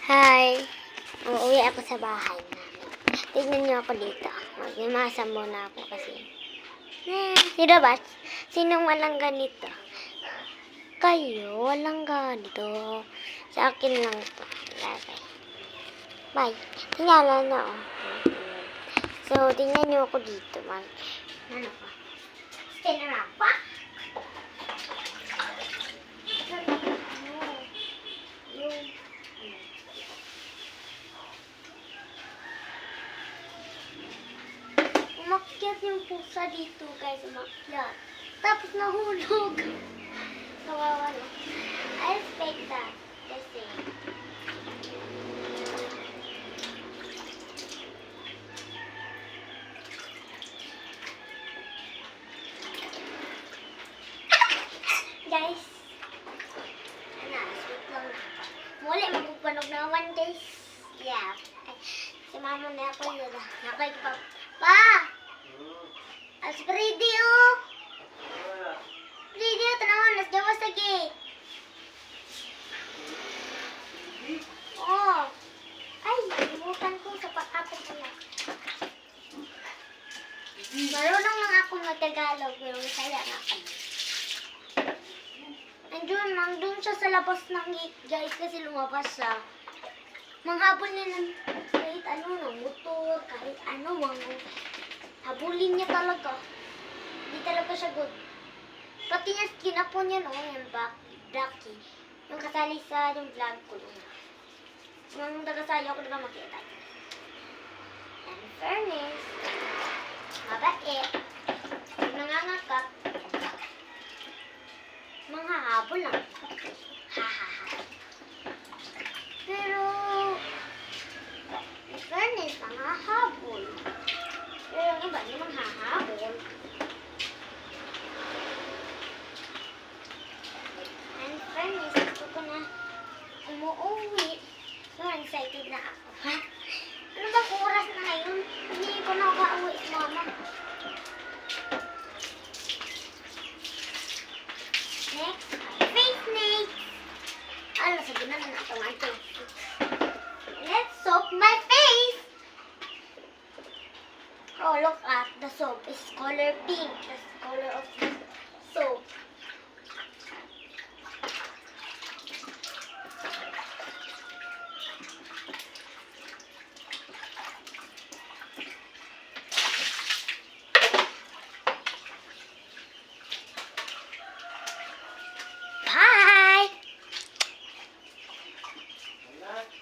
Hi! Uuwi ako sa bahay namin. Tignan niyo ako dito. Magmamasa muna ako kasi. Sino ba? Sinong walang ganito? Kayo, walang ganito. Sa akin lang to. Lagay. Bye. Tingnan na oh. So, tingnan niyo ako dito. Ano pa? Spin around pa? Umakyat yung pusa dito, guys. Umakyat. Tapos nahulog. Kawawa na. I respect that. Kasi. Guys. Ano, sweet lang na. Muli, magpapanog na 1 days. Yeah. Si mama na ako yun. Nakay ko pa. Pa! As Freddy, oh! Freddy, tanawan. Nas gawas lagi. Oh! Ay, limutan ko sa pag-apon ko na. Marunong lang ako mag-Tagalog, pero masaya na ako. Nandun siya sa labas ng gate, guys, kasi lumabas siya. Manghabol niya ng kahit ano, ng motor, kahit ano, habulin niya talaga. Hindi talaga siya good. Pati niya, kinapon niya, no, yung Blacky. Yung kasali sa yung vlog ko. Yung taga-sayo ko na makita. And fairness, mabait, nangangakap, manghahabol lang. Hahaha. Pero, in fairness, nanghahabol. Pero yung iba, hindi manghahabol. And in fairness, gusto ko na umuwi. So, excited na ako. Ha? Ano ba oras na ngayon? Hindi ko na makauwi si mama. Next, face snake. Ano, sabi na lang ako nga ito. Let's soap my face. Oh, look at the soap is color pink. That's the color of the